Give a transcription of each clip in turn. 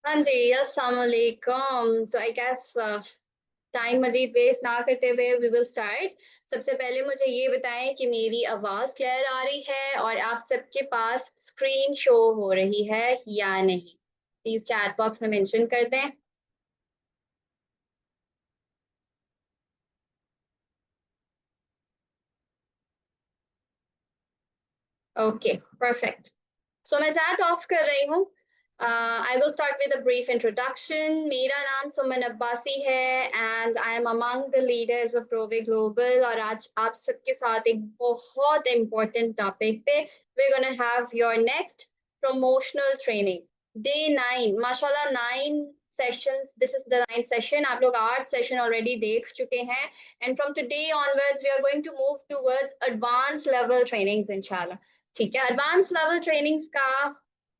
हाँ जी, अस्सलाम वालेकुम। सो आई गेस टाइम मजीद वेस्ट ना करते हुए वी विल स्टार्ट। सबसे पहले मुझे ये बताएं कि मेरी आवाज़ क्लियर आ रही है और आप सबके पास स्क्रीन शो हो रही है या नहीं। प्लीज़ चैट बॉक्स में मेंशन कर दें। Okay, perfect. सो मैं चैट ऑफ कर रही हूँ। I will start with a brief introduction. मेरा नाम सुमन अब्बासी है and I am among the leaders of Growe Global. और आज आप सबके साथ एक बहुत इम्पोर्टेंट टॉपिक पे we gonna have your next promotional training day 9। माशाल्लाह 9 sessions, this is the 9th session. आप लोग 8 सेशन ऑलरेडी देख चुके हैं and from today onwards we are going to move towards advance level trainings इंशाल्लाह। ठीक है, एडवांस लेवल ट्रेनिंग्स का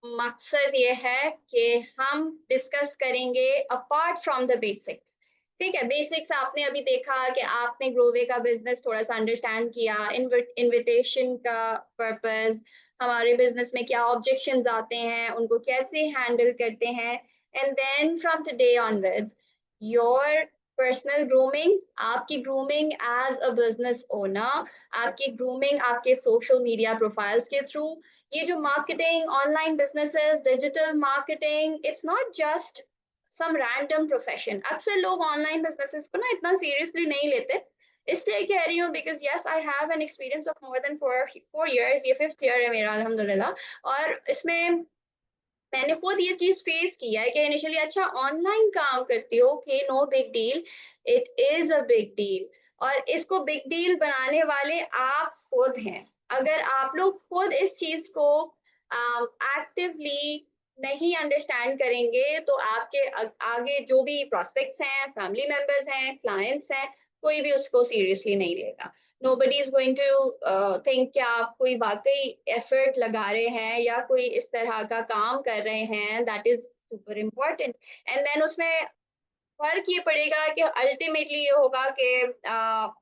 मकसद ये है कि हम डिस्कस करेंगे अपार्ट फ्रॉम द बेसिक्स। ठीक है, बेसिक्स आपने अभी देखा कि आपने ग्रोवे का बिजनेस थोड़ा सा अंडरस्टैंड किया, इनविटेशन का पर्पस, हमारे बिजनेस में क्या ऑब्जेक्शंस आते हैं, उनको कैसे हैंडल करते हैं। And then from today onwards your personal grooming, आपकी grooming as a business owner, आपकी ग्रूमिंग आपके सोशल मीडिया प्रोफाइल्स के थ्रू। ये जो marketing, online businesses, digital marketing, it's not just some random profession. अक्सर लोग ऑनलाइन बिजनेसेस को ना इतना सीरियसली नहीं लेते। इसलिए कह रही हूँ because yes I have an experience of more than four years. ये 5th ईयर है मेरा अल्हम्दुलिल्लाह। और इसमें मैंने खुद ये चीज फेस किया है कि इनिशियली अच्छा ऑनलाइन काम करती हो, okay, no big deal. It is a big deal. और इसको बिग डील बनाने वाले आप खुद हैं। अगर आप लोग खुद इस चीज को एक्टिवली नहीं अंडरस्टैंड करेंगे तो आपके आगे जो भी प्रोस्पेक्ट्स हैं, फैमिली मेंबर्स हैं, क्लाइंट्स हैं, कोई भी उसको सीरियसली नहीं लेगा। nobody is going to think कि आप कोई वाकई एफर्ट लगा रहे हैं या कोई इस तरह का काम कर रहे हैं। That is super important. And then उसमें फर्क ये पड़ेगा कि अल्टीमेटली ये होगा कि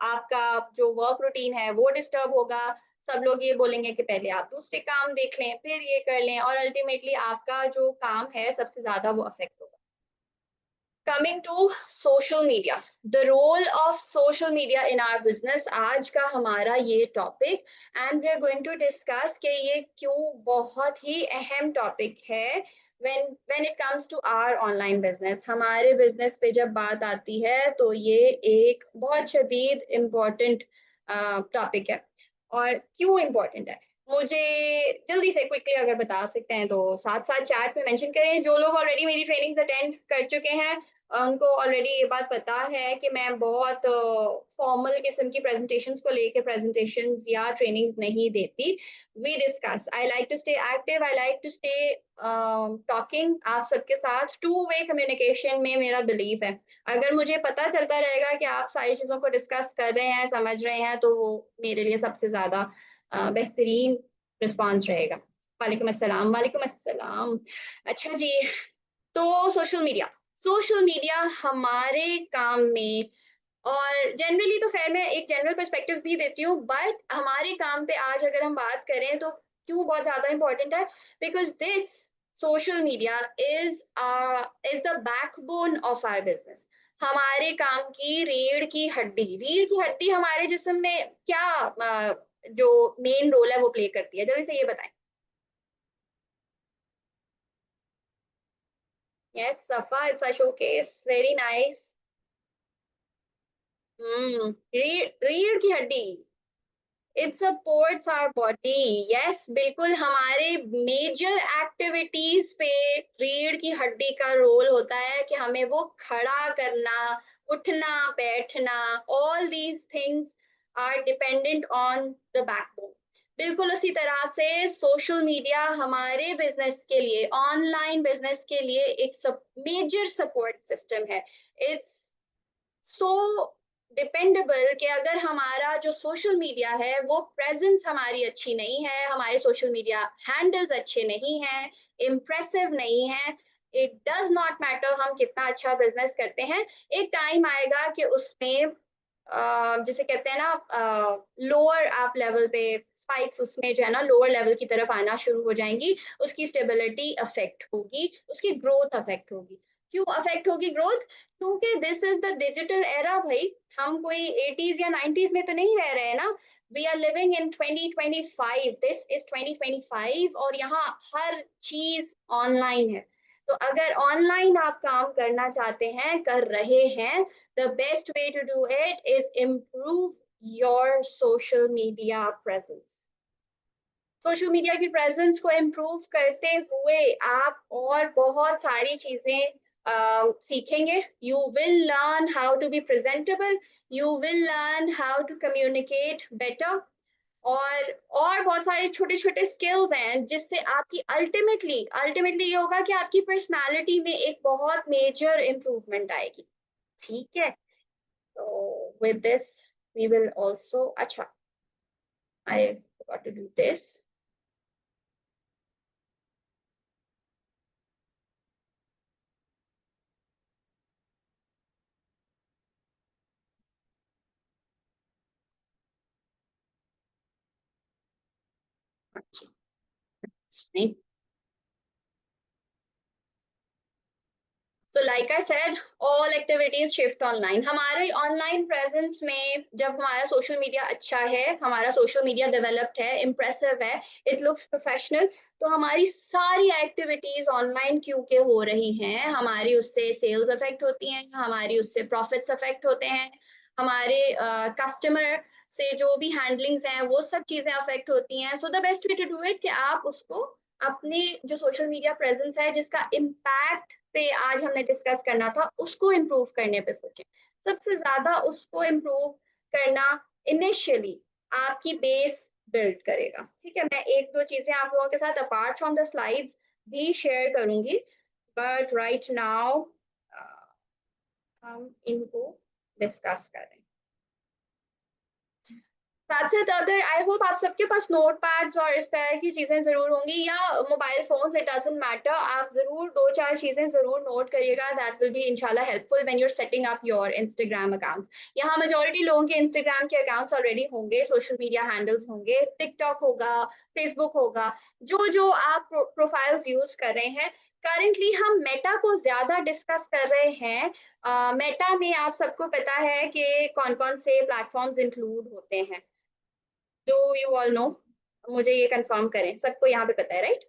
आपका जो वर्क रूटीन है वो डिस्टर्ब होगा। सब लोग ये बोलेंगे कि पहले आप दूसरे काम देख लें, फिर ये कर लें, और अल्टीमेटली आपका जो काम है सबसे ज्यादा वो अफेक्ट होगा। Coming to social media, the role of social media in our business, आज का हमारा ये topic. And we are going to discuss कि ये क्यों बहुत ही अहम टॉपिक है when it comes to our online business। हमारे बिजनेस पे जब बात आती है तो ये एक बहुत शदीद इम्पोर्टेंट टॉपिक है। और क्यों इम्पोर्टेंट है, मुझे जल्दी से क्विकली अगर बता सकते हैं तो साथ साथ चैट में मेंशन करें। जो लोग ऑलरेडी मेरी ट्रेनिंग्स अटेंड कर चुके हैं उनको ऑलरेडी ये बात पता है कि मैं बहुत फॉर्मल किस्म की प्रेजेंटेशंस को लेके प्रेजेंटेशंस या ट्रेनिंग्स नहीं देती। We discuss, I like to stay active, I like to stay talking आप सबके साथ। टू वे कम्युनिकेशन में मेरा बिलीव है। अगर मुझे पता चलता रहेगा कि आप सारी चीज़ों को डिस्कस कर रहे हैं, समझ रहे हैं, तो वो मेरे लिए सबसे ज़्यादा बेहतरीन रिस्पॉन्स रहेगा। वालेकुम अस्सलाम, वालेकुम अस्सलाम। अच्छा जी, तो सोशल मीडिया हमारे काम में, और जनरली तो खैर मैं एक जनरल पर्सपेक्टिव भी देती हूँ, बट हमारे काम पे आज अगर हम बात करें तो क्यों बहुत ज्यादा इंपॉर्टेंट है, because this social media is the backbone of our business. हमारे काम की रीढ़ की हड्डी हमारे जिस्म में क्या जो मेन रोल है वो प्ले करती है, जल्दी से ये बताएं। Yes Safa, it's a showcase, very nice. रीढ़ की हड्डी, it supports our body. Yes बिल्कुल, हमारे मेजर एक्टिविटीज पे रीढ़ की हड्डी का रोल होता है कि हमें वो खड़ा करना, उठना, बैठना, all these things are dependent on the backbone. बिल्कुल उसी तरह से सोशल मीडिया हमारे बिजनेस के लिए, ऑनलाइन बिजनेस के लिए एक मेजर सपोर्ट सिस्टम है। इट्स सो डिपेंडेबल कि अगर हमारा जो सोशल मीडिया है वो प्रेजेंस हमारी अच्छी नहीं है, हमारे सोशल मीडिया हैंडल्स अच्छे नहीं हैं, इम्प्रेसिव नहीं है, इट डज नॉट मैटर हम कितना अच्छा बिजनेस करते हैं, एक टाइम आएगा कि उसमें जिसे कहते हैं ना लोअर आप लेवल पे स्पाइक्स उसमें जो है ना लोअर लेवल की तरफ आना शुरू हो जाएंगी, उसकी स्टेबिलिटी अफेक्ट होगी, उसकी ग्रोथ अफेक्ट होगी। क्यों अफेक्ट होगी ग्रोथ? क्योंकि this is the digital era भाई। हम कोई 80s या 90s में तो नहीं रह रहे हैं ना। We are living in 2025, this is 2025 और यहाँ हर चीज ऑनलाइन है। तो अगर ऑनलाइन आप काम करना चाहते हैं, कर रहे हैं, the best way to do it is improve your social media presence. Social media की प्रेजेंस को इम्प्रूव करते हुए आप और बहुत सारी चीजें सीखेंगे। You will learn how to be presentable, you will learn how to communicate better, और बहुत सारे छोटे छोटे स्किल्स हैं जिससे आपकी अल्टीमेटली अल्टीमेटली ये होगा कि आपकी पर्सनालिटी में एक बहुत मेजर इम्प्रूवमेंट आएगी। ठीक है, so with this, we will also, acha, I forgot to do this. Achha, that's fine. So like I said, all activities shift online. हमारे ऑनलाइन प्रेजेंस में जब हमारा सोशल मीडिया अच्छा है, हमारा सोशल मीडिया डेवलप्ड है, इम्प्रेसिव है, it looks professional, तो हमारी सारी एक्टिविटीज ऑनलाइन क्योंकि हो रही हैं, हमारी उससे सेल्स अफेक्ट होती हैं, हमारी उससे प्रॉफिट्स अफेक्ट होते हैं, हमारे कस्टमर से जो भी हैंडलिंग्स हैं वो सब चीजें अफेक्ट होती हैं। So the best way to do it कि आप उसको अपने जो सोशल मीडिया प्रेजेंस है जिसका इम्पैक्ट पे आज हमने डिस्कस करना था, उसको इम्प्रूव करने पे सोचें। सबसे ज्यादा उसको इम्प्रूव करना इनिशियली आपकी बेस बिल्ड करेगा। ठीक है, मैं एक दो चीजें आप लोगों के साथ अपार्ट फ्रॉम द स्लाइड्स भी शेयर करूंगी, बट राइट नाउ हम इनको डिस्कस करें। साथ साथ अगर आई होप आप सबके पास नोट पैड्स और इस तरह की चीजें जरूर होंगी या mobile phones, it doesn't matter, आप जरूर दो चार चीजें जरूर नोट करिएगा। दैट विल बी इंशाल्लाह helpful when you are setting up your Instagram accounts. यहाँ मेजोरिटी लोगों के इंस्टाग्राम के अकाउंट्स ऑलरेडी होंगे, सोशल मीडिया हैंडल्स होंगे, टिकटॉक होगा, फेसबुक होगा, जो जो आप प्रोफाइल्स यूज कर रहे हैं। करंटली हम मेटा को ज्यादा डिस्कस कर रहे हैं। मेटा में आप सबको पता है कि कौन कौन से प्लेटफॉर्म्स इंक्लूड होते हैं, जो यू ऑल नो। मुझे ये कंफर्म करें, सबको यहाँ पे पता है राइट?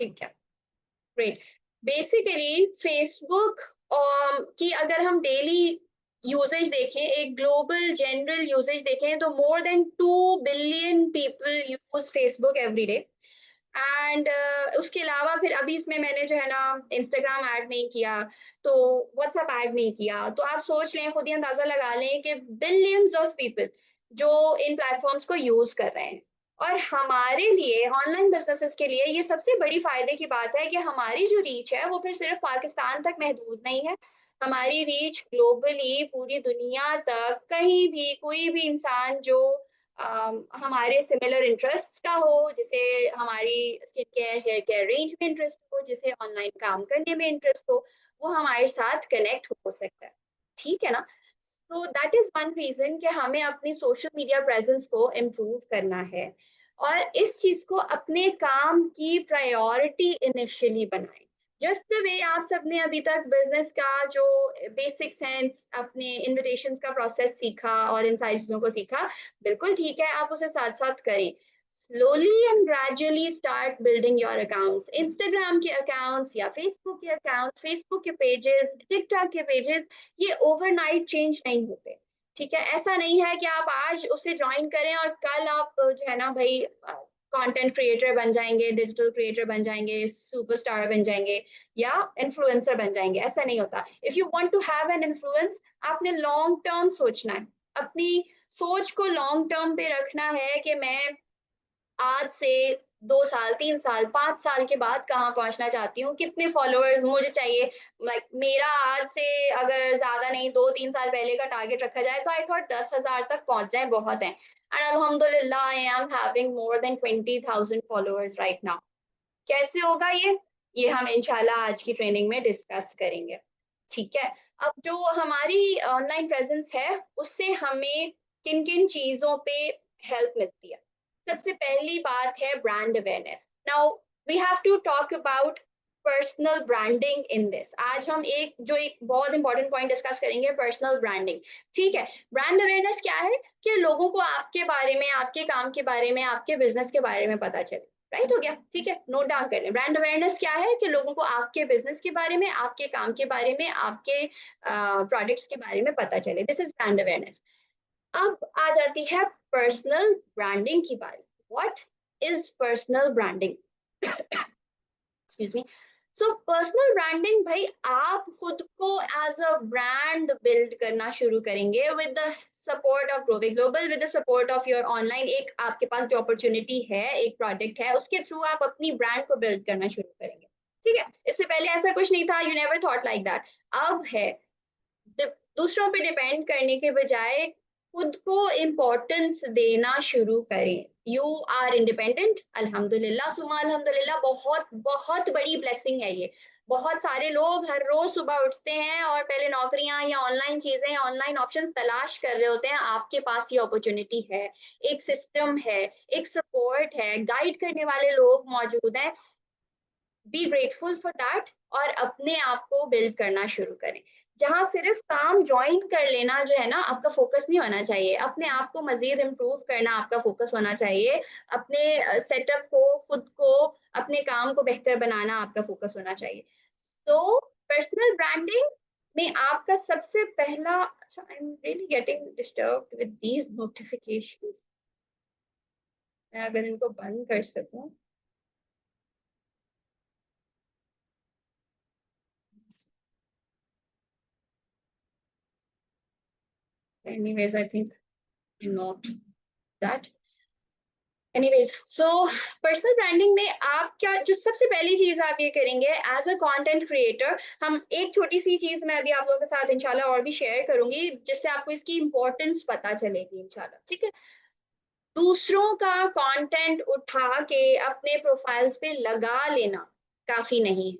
ठीक है, ग्रेट। बेसिकली फेसबुक की अगर हम डेली यूसेज देखें, एक ग्लोबल जनरल यूसेज देखें, तो more than 2 billion people use Facebook every day. And उसके अलावा फिर अभी इसमें मैंने जो है ना इंस्टाग्राम ऐड नहीं किया, तो व्हाट्सएप ऐड नहीं किया, तो आप सोच लें, खुद ही अंदाजा लगा लें कि बिलियंस ऑफ पीपल जो इन प्लेटफॉर्म्स को यूज कर रहे हैं। और हमारे लिए ऑनलाइन बिजनेसेस के लिए ये सबसे बड़ी फायदे की बात है कि हमारी जो रीच है वो फिर सिर्फ पाकिस्तान तक महदूद नहीं है। हमारी रीच ग्लोबली पूरी दुनिया तक, कहीं भी कोई भी इंसान जो हमारे सिमिलर इंटरेस्ट का हो, जिसे हमारी skin care hair care range में इंटरेस्ट हो, जिसे ऑनलाइन काम करने में इंटरेस्ट हो, वो हमारे साथ कनेक्ट हो सकता है। ठीक है ना? तो दैट इज वन रीजन कि हमें अपनी सोशल मीडिया प्रेजेंस को इम्प्रूव करना है और इस चीज को अपने काम की प्रायोरिटी इनिशियली बनाएं। जस्ट द वे आप सबने अभी तक बिजनेस का जो बेसिक सेंस, अपने इन्विटेशंस का प्रोसेस सीखा और इन सारी चीजों को सीखा, बिल्कुल ठीक है, आप उसे साथ साथ करें। slowly and gradually start building your accounts, Instagram के accounts या Facebook के accounts, Facebook के pages, TikTok के pages, ये ओवरनाइट चेंज नहीं होते। ठीक है, ऐसा नहीं है कि आप आज उसे ज्वाइन करें और कल आप जो है ना भाई कंटेंट क्रिएटर बन जाएंगे, डिजिटल क्रिएटर बन जाएंगे, सुपरस्टार बन जाएंगे या इन्फ्लुएंसर बन जाएंगे। ऐसा नहीं होता। If you want to have an influence, आपने लॉन्ग टर्म सोचना है, अपनी सोच को लॉन्ग टर्म पे रखना है कि मैं आज से 2 साल, 3 साल, 5 साल के बाद कहाँ पहुंचना चाहती हूँ, कितने फॉलोअर्स मुझे चाहिए। लाइक मेरा आज से अगर ज्यादा नहीं 2-3 साल पहले का टारगेट रखा जाए तो आई थॉट 10,000 तक पहुंच जाए बहुत है। एंड अल्हम्दुलिल्लाह I am having more than 20,000 followers right now. कैसे होगा ये हम इंशाल्लाह आज की ट्रेनिंग में डिस्कस करेंगे। ठीक है। अब जो हमारी ऑनलाइन प्रेजेंस है उससे हमें किन किन चीजों पे हेल्प मिलती है। सबसे पहली बात है brand awareness. Now we have to talk about personal branding in this. आज हम एक बहुत इंपॉर्टेंट पॉइंट डिस्कस करेंगे, पर्सनल ब्रांडिंग। ठीक है। ब्रांड अवेयरनेस क्या है कि लोगों को आपके बारे में, आपके काम के बारे में, आपके बिजनेस के बारे में पता चले। राइट हो गया। ठीक है, नोट डाउन कर लें। ब्रांड अवेयरनेस क्या है कि लोगों को आपके बिजनेस के बारे में, आपके काम के बारे में, आपके प्रोडक्ट्स के बारे में पता चले। This is brand awareness. अब आ जाती है पर्सनल ब्रांडिंग की बारी। What is personal branding? Excuse me. So personal branding भाई, आप खुद को एज अ ब्रांड बिल्ड करना शुरू करेंगे with the support of Growe Global, with the support of your online. एक आपके पास जो अपॉर्चुनिटी है, एक प्रोडक्ट है, उसके थ्रू आप अपनी ब्रांड को बिल्ड करना शुरू करेंगे। ठीक है। इससे पहले ऐसा कुछ नहीं था, you never thought like that. अब है दूसरों पे डिपेंड करने के बजाय खुद को इम्पोर्टेंस देना शुरू करें। यू आर इंडिपेंडेंट, अल्हम्दुलिल्लाह सुमा अल्हम्दुलिल्लाह, बहुत बहुत बड़ी ब्लेसिंग है ये। बहुत सारे लोग हर रोज सुबह उठते हैं और पहले नौकरियां या ऑनलाइन चीजें, ऑनलाइन ऑप्शंस तलाश कर रहे होते हैं। आपके पास ये अपॉर्चुनिटी है, एक सिस्टम है, एक सपोर्ट है, गाइड करने वाले लोग मौजूद हैं। बी ग्रेटफुल फॉर दैट और अपने आप को बिल्ड करना शुरू करें। जहां सिर्फ काम ज्वाइन कर लेना जो है ना, आपका फोकस नहीं होना चाहिए। अपने आप को मजीद इम्प्रूव करना आपका फोकस होना चाहिए। अपने सेटअप को, खुद को, अपने काम को बेहतर बनाना आपका फोकस होना चाहिए। तो पर्सनल ब्रांडिंग में आपका सबसे पहला, अच्छा I am really getting disturbed with these notifications. मैं अगर इनको बंद कर सकूं। Anyways I think not that. Anyways, so personal branding में आप क्या, जो सबसे पहली चीज आप ये करेंगे एज अ कंटेंट क्रिएटर। हम एक छोटी सी चीज मैं अभी आप लोगों के साथ इंशाल्लाह और भी शेयर करूंगी जिससे आपको इसकी इंपॉर्टेंस पता चलेगी इंशाल्लाह। ठीक है। दूसरों का कंटेंट उठा के अपने प्रोफाइल्स पे लगा लेना काफी नहीं।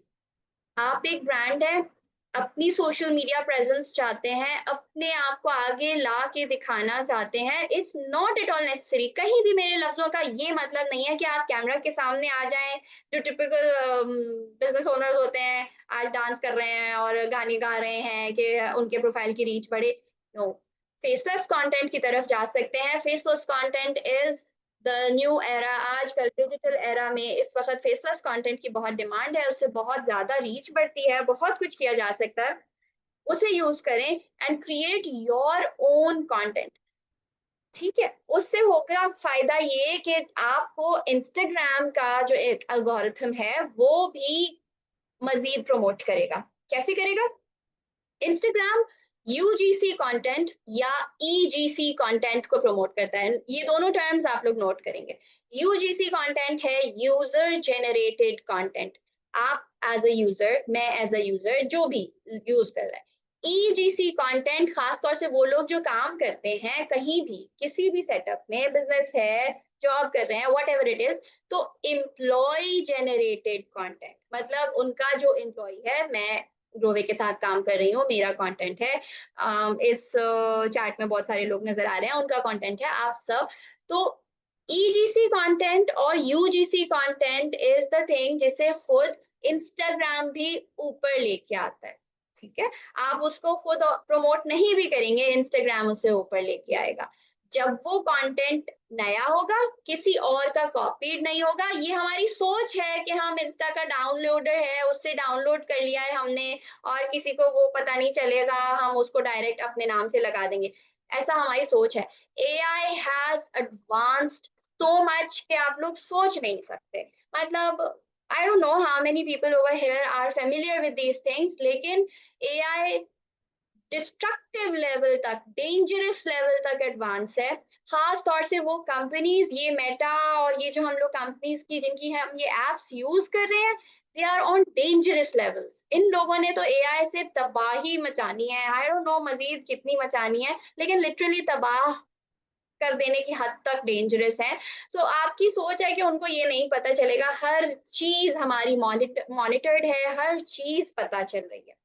आप एक ब्रांड है, अपनी सोशल मीडिया प्रेजेंस चाहते हैं, अपने आप को आगे ला के दिखाना चाहते हैं। It's not at all necessary. कहीं भी मेरे लफ्जों का ये मतलब नहीं है कि आप कैमरा के सामने आ जाएं, जो टिपिकल बिजनेस ओनर्स होते हैं, आज डांस कर रहे हैं और गाने गा रहे हैं कि उनके प्रोफाइल की रीच बढ़े। नो, फेसलेस कंटेंट की तरफ जा सकते हैं। Faceless content is the new era. आजकल डिजिटल एरा में इस वक्त फेसलेस कंटेंट की बहुत डिमांड है, उससे बहुत ज्यादा रीच बढ़ती है, बहुत कुछ किया जा सकता है। उसे यूज करें and create your own content. ठीक है। उससे होगा फायदा ये कि आपको इंस्टाग्राम का जो एक एल्गोरिथम है वो भी मजीद प्रमोट करेगा। कैसे करेगा? इंस्टाग्राम यूजीसी कंटेंट या ईजीसी कंटेंट को प्रमोट करता है। ये दोनों टर्म्स आप लोग नोट करेंगे। यूजीसी कंटेंट है यूजर जेनरेटेड कंटेंट। आप एज अ यूजर, मैं एज अ यूजर, जो भी यूज कर रहा है। ईजीसी कंटेंट खासतौर से वो लोग जो काम करते हैं कहीं भी, किसी भी सेटअप में, बिजनेस है, जॉब कर रहे हैं, व्हाट एवर इट इज। तो एम्प्लॉय जेनरेटेड कंटेंट मतलब उनका जो एम्प्लॉय है, मैं ग्रोवे के साथ काम कर रही हूँ, मेरा कंटेंट है, इस चैट में बहुत सारे लोग नजर आ रहे हैं, उनका कंटेंट है, आप सब। तो ईजीसी कंटेंट और UGC content is the thing जिसे खुद इंस्टाग्राम भी ऊपर लेके आता है। ठीक है। आप उसको खुद प्रमोट नहीं भी करेंगे, इंस्टाग्राम उसे ऊपर लेके आएगा। जब वो कंटेंट नया होगा, किसी और का कॉपीड नहीं होगा। ये हमारी सोच है कि हम इंस्टा का डाउनलोडर है, उससे डाउनलोड कर लिया है हमने और किसी को वो पता नहीं चलेगा, हम उसको डायरेक्ट अपने नाम से लगा देंगे। ऐसा हमारी सोच है। AI has advanced so much कि आप लोग सोच नहीं सकते। मतलब I don't know how many people over here are familiar with these things, लेकिन एआई डिस्ट्रक्टिव लेवल तक, डेंजरस लेवल तक एडवांस है। खास तौर से वो कंपनीज, ये मेटा और ये जो हम लोग कंपनीज की जिनकी हम ये एप्स यूज कर रहे हैं, they are on dangerous levels. इन लोगों ने तो एआई से तबाही मचानी है, आई डोंट नो मजीद कितनी मचानी है, लेकिन लिटरली तबाह कर देने की हद तक डेंजरस है। सो आपकी सोच है कि उनको ये नहीं पता चलेगा, हर चीज हमारी मॉनिटर्ड है, हर चीज पता चल रही है।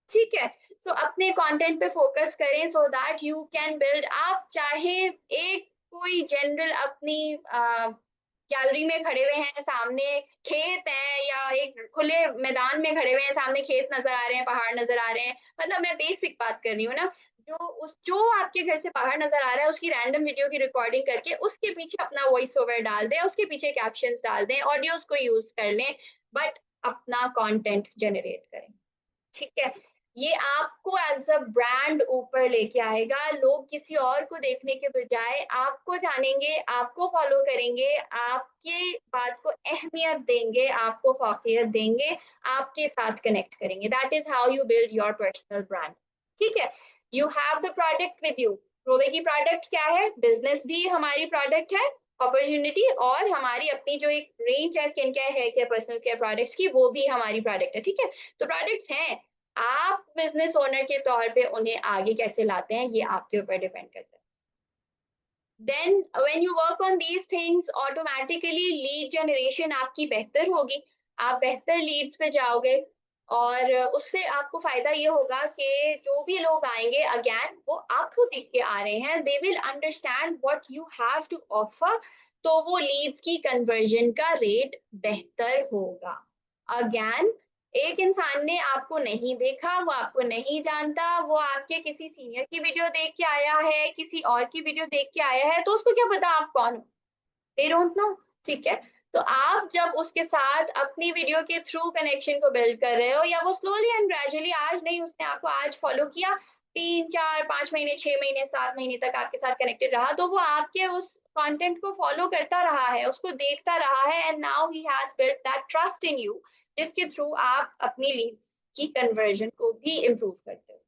ठीक है, सो अपने कंटेंट पे फोकस करें so that you can build. आप चाहे एक कोई जनरल अपनी गैलरी में खड़े हुए हैं, सामने खेत है, या एक खुले मैदान में खड़े हुए हैं, सामने खेत नजर आ रहे हैं, पहाड़ नजर आ रहे हैं, मतलब मैं बेसिक बात कर रही हूँ ना, जो आपके घर से पहाड़ नजर आ रहा है उसकी रैंडम वीडियो की रिकॉर्डिंग करके उसके पीछे अपना वॉइस ओवर डाल दें, उसके पीछे कैप्शंस डाल दें, ऑडियोज को यूज कर लें, बट अपना कंटेंट जनरेट करें। ठीक है, ये आपको एज अ ब्रांड ऊपर लेके आएगा। लोग किसी और को देखने के बजाय आपको जानेंगे, आपको फॉलो करेंगे, आपके बात को अहमियत देंगे, आपको फौकियत देंगे, आपके साथ कनेक्ट करेंगे। That is how you build your personal brand. ठीक है, you have the product with you. रोबे की प्रोडक्ट क्या है? बिजनेस भी हमारी प्रोडक्ट है, अपॉर्चुनिटी, और हमारी अपनी जो एक रेंज है skin care, hair care, personal care products की, वो भी हमारी प्रोडक्ट है। ठीक है, तो प्रोडक्ट्स हैं, आप बिजनेस ओनर के तौर पे उन्हें आगे कैसे लाते हैं ये आपके ऊपर डिपेंड करता है। Then when you work on these things, automatically lead generation आपकी बेहतर होगी, आप बेहतर लीड्स पे जाओगे, और उससे आपको फायदा ये होगा कि जो भी लोग आएंगे अगेन, वो आपको देख के आ रहे हैं, they will understand what you have to offer, तो वो लीड्स की कन्वर्जन का रेट बेहतर होगा। अगेन, एक इंसान ने आपको नहीं देखा, वो आपको नहीं जानता, वो आपके किसी सीनियर की वीडियो देख के आया है, किसी और की वीडियो देख के आया है, तो उसको क्या पता आप कौन हो? They don't know. ठीक है, तो आप जब उसके साथ अपनी वीडियो के थ्रू कनेक्शन को बिल्ड कर रहे हो, या वो स्लोली एंड ग्रेजुअली, आज नहीं उसने आपको आज फॉलो किया, 3 4 5 महीने, 6 महीने, 7 महीने तक आपके साथ कनेक्टेड रहा, तो वो आपके उस कंटेंट को फॉलो करता रहा है, उसको देखता रहा है, and now he has built that trust in you, जिसके थ्रू आप अपनी लीड्स की कन्वर्जन को भी इम्प्रूव करते हो।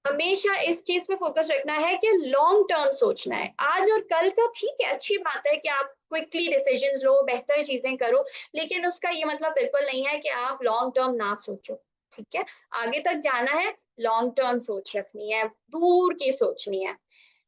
हमेशा इस चीज पे फोकस रखना है कि लॉन्ग टर्म सोचना है। आज और कल का ठीक है, अच्छी बात है कि आप क्विकली डिसीजंस लो, बेहतर चीजें करो, लेकिन उसका ये मतलब बिल्कुल नहीं है कि आप लॉन्ग टर्म ना सोचो। ठीक है, आगे तक जाना है, लॉन्ग टर्म सोच रखनी है, दूर की सोचनी है।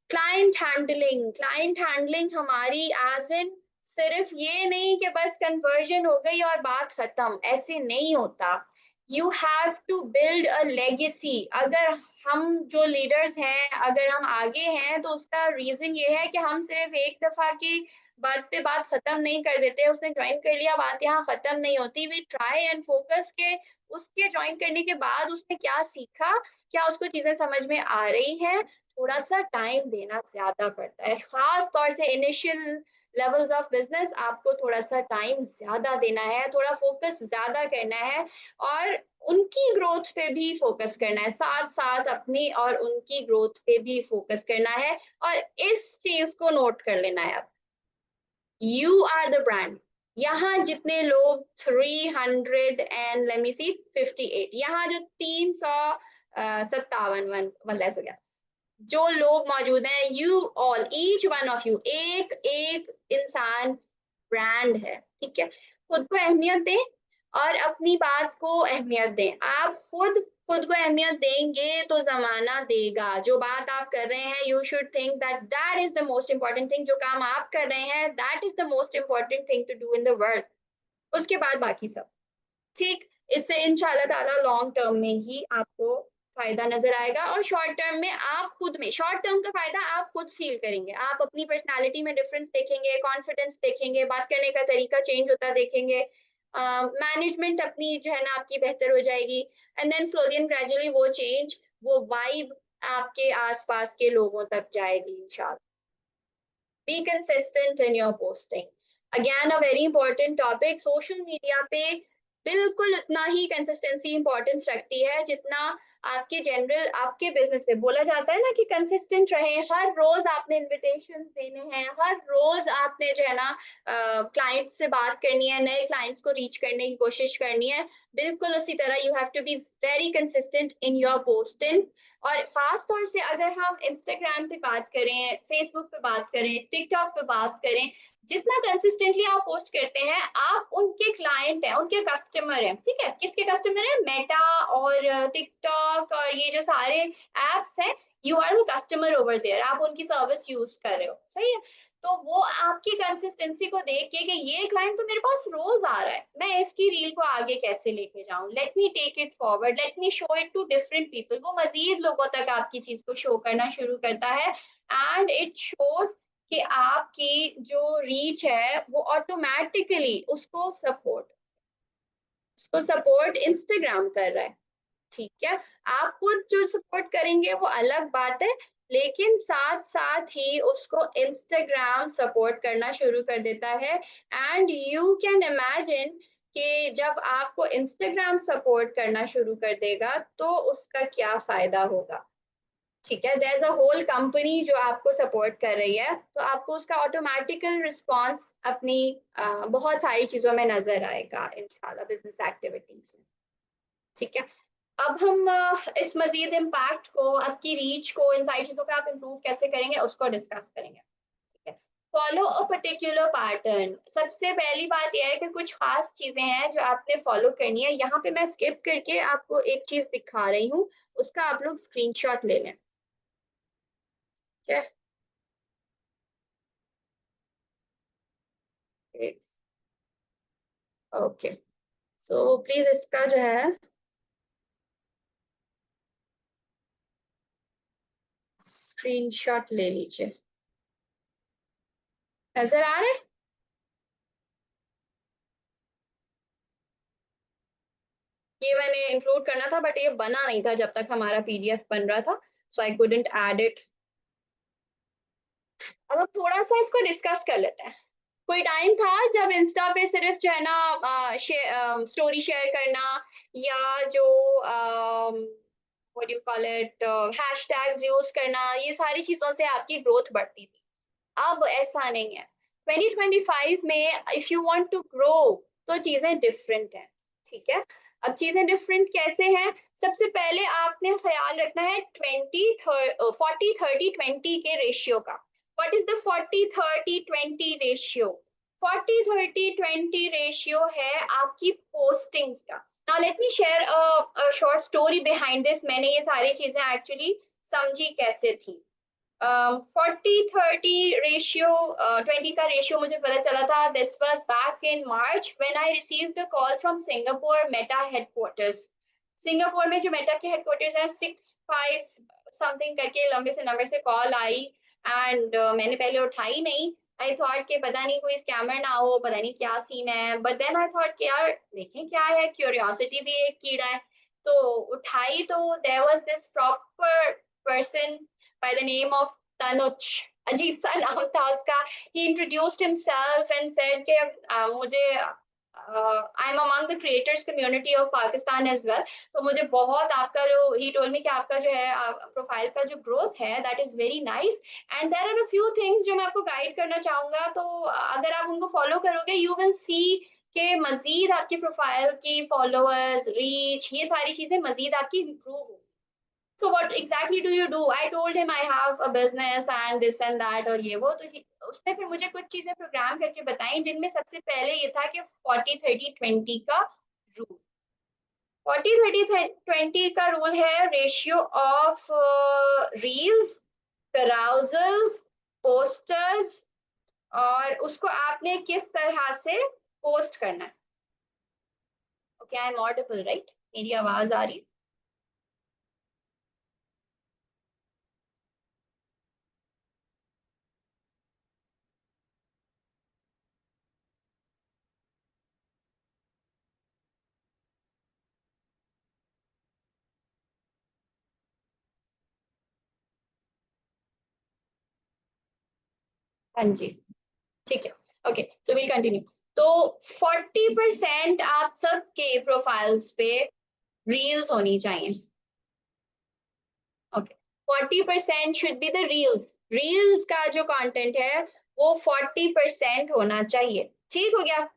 क्लाइंट हैंडलिंग हमारी एज इन, सिर्फ ये नहीं कि बस कन्वर्जन हो गई और बात खत्म, ऐसे नहीं होता। You have to build a legacy. अगर हम जो लीडर्स हैं, अगर हम आगे हैं, तो उसका रीजन ये है कि हम सिर्फ एक दफा की बात पे बात खत्म नहीं कर देते, उसने ज्वाइन कर लिया, बात यहाँ खत्म नहीं होती। वी ट्राई एंड फोकस के उसके ज्वाइन करने के बाद उसने क्या सीखा, क्या उसको चीजें समझ में आ रही है, थोड़ा सा टाइम देना ज्यादा पड़ता है। खास तौर से इनिशियल लेवल्स ऑफ बिजनेस, आपको थोड़ा सा टाइम ज्यादा देना है, थोड़ा फोकस ज्यादा करना है, और उनकी ग्रोथ पे भी फोकस करना है, साथ साथ अपनी और उनकी ग्रोथ पे भी फोकस करना है। और इस चीज को नोट कर लेना है, अब यू आर द ब्रांड। यहाँ जितने लोग 300 एंड लेट मी सी 58, यहाँ जो 357 वन लेस हो गया, जो लोग मौजूद हैं, you all, each one of you, एक एक इंसान ब्रांड है। ठीक है, खुद को अहमियत दें और अपनी बात को अहमियत दें। आप खुद खुद को अहमियत देंगे तो जमाना देगा। जो बात आप कर रहे हैं, you should think that that is the most important thing. जो काम आप कर रहे हैं, that is the most important thing to do in the world. उसके बाद बाकी सब। ठीक, इससे इंशाल्लाह ताला लॉन्ग टर्म में ही आपको फायदा नजर आएगा, और शॉर्ट टर्म में आप खुद में, शॉर्ट टर्म का फायदा आप खुद फील करेंगे, आप अपनी पर्सनालिटी में डिफरेंस देखेंगे, कॉन्फिडेंस देखेंगे, बात करने का तरीका चेंज होता देखेंगे, मैनेजमेंट अपनी जो है ना आपकी बेहतर हो जाएगी, and then slowly and gradually वो चेंज, वो वाइब आपके आसपास के लोगों तक जाएगी इंशाल्लाह। Be consistent in your posting. Again, a very important topic. Social media पे बिल्कुल उतना ही कंसिस्टेंसी इंपॉर्टेंस रखती है जितना आपके जनरल, आपके बिजनेस पे बोला जाता है ना कि कंसिस्टेंट रहे। हर रोज आपने इनविटेशन देने हैं, हर रोज आपने जो है ना क्लाइंट्स से बात करनी है, नए क्लाइंट्स को रीच करने की कोशिश करनी है। बिल्कुल उसी तरह you have to be very consistent in your posting, और खास तौर से अगर हम इंस्टाग्राम पे बात करें, फेसबुक पे बात करें, टिकटॉक पे बात करें, जितना कंसिस्टेंटली आप पोस्ट करते हैं, आप उनके क्लाइंट हैं, उनके कस्टमर हैं, ठीक है। किसके कस्टमर हैं? मेटा और टिकटॉक और ये जो सारे एप्स हैं, you are the customer over there, आप उनकी सर्विस यूज कर रहे हो, सही है। तो वो आपकी कंसिस्टेंसी को देख के कि ये क्लाइंट तो मेरे पास रोज आ रहा है, मैं इसकी रील को आगे कैसे लेके जाऊं, let me take it forward, let me show it to different people, वो मजीद लोगों तक आपकी चीज को शो करना शुरू करता है। एंड इट शोज कि आपकी जो रीच है वो ऑटोमेटिकली उसको सपोर्ट इंस्टाग्राम कर रहा है, ठीक है। आप खुद जो सपोर्ट करेंगे वो अलग बात है, लेकिन साथ साथ ही उसको इंस्टाग्राम सपोर्ट करना शुरू कर देता है। एंड यू कैन इमेजिन कि जब आपको इंस्टाग्राम सपोर्ट करना शुरू कर देगा तो उसका क्या फायदा होगा, ठीक है। There is a whole company जो आपको सपोर्ट कर रही है, तो आपको उसका ऑटोमेटिकल रिस्पॉन्स अपनी बहुत सारी चीजों में नजर आएगा इंशाल्लाह, बिजनेस एक्टिविटीज में, ठीक है। अब हम इस मजीद इम्पैक्ट को, आपकी रीच को, इन सारी चीजों पे आप इम्प्रूव कैसे करेंगे उसको डिस्कस करेंगे, ठीक है। फॉलो अ पर्टिकुलर पैटर्न, सबसे पहली बात यह है कि कुछ खास चीजें हैं जो आपने फॉलो करनी है। यहाँ पे मैं स्किप करके आपको एक चीज दिखा रही हूँ, उसका आप लोग स्क्रीनशॉट ले लें, ठीक है। ओके, सो प्लीज इसका जो है स्क्रीनशॉट ले लीजिए। नजर आ रहे? ये मैंने इंक्लूड करना था बट ये बना नहीं था जब तक हमारा पीडीएफ बन रहा था, सो आई कुडंट ऐड इट। अब हम थोड़ा सा इसको डिस्कस कर लेते हैं। कोई टाइम था जब इंस्टा पे सिर्फ जो है ना स्टोरी शेयर करना या जो what you call it hashtags use करना, ये सारी चीजों से आपकी ग्रोथ बढ़ती थी। अब ऐसा नहीं है। 2025 में if you want to grow तो चीजें डिफरेंट हैं, ठीक है। अब चीजें डिफरेंट कैसे हैं? सबसे पहले आपने ख्याल रखना है 40-30-20 के रेशियो का। What is the 40-30-20 ratio? 40-30-20 ratio है आपकी पोस्टिंग्स का। Now let me share a short story behind this, मैंने ये सारी चीजें एक्चुअली समझी कैसे थी। 40-30 रेशियो, 20 का रेशियो मुझे पता चला था, this was back in March when I received a call from Singapore Meta headquarters. Singapore में जो मेटा के हेडक्वार्टर्स है, 65 समथिंग करके लंबे से नंबर से कॉल आई। एंड मैंने पहले उठाई नहीं, आई थॉट कि पता नहीं कोई स्कैमर ना हो, पता नहीं क्या सीन है, बट देन आई थॉट कि यार देखें क्या है, क्यूरियोसिटी भी एक कीड़ा है। तो उठाई तो there was this proper person by the name of Tanuj. अजीब सा नाम था उसका। He introduced himself and said कि मुझे I am among the creators community of Pakistan as well, तो मुझे बहुत आपका जो ही टोल्ड मी कि आपका जो है प्रोफाइल का जो ग्रोथ है that is very nice, and there are a few things जो मैं आपको गाइड करना चाहूंगा। तो अगर आप उनको फॉलो करोगे यू विल सी कि मजीद आपकी प्रोफाइल की फॉलोअर्स, रीच, ये सारी चीजें मजीद आपकी इंप्रूव होगी। So what exactly do you do? I told him I have a business and this and that और ये वो, तो उसने फिर मुझे कुछ चीजें प्रोग्राम करके बताई, जिनमें सबसे पहले ये था कि 40-30-20 का रूल। 40-30-20 का रूल है ratio of reels, carousels, posters, और उसको आपने किस तरह से पोस्ट करना है। Okay, I am audible right? मेरी आवाज आ रही है? हाँ जी, ठीक है। Okay, so will continue. तो 40% आप सबके प्रोफाइल्स पे रील्स होनी चाहिए। Okay, 40% should be the reels. Reels का जो कंटेंट है वो 40% होना चाहिए, ठीक हो गया।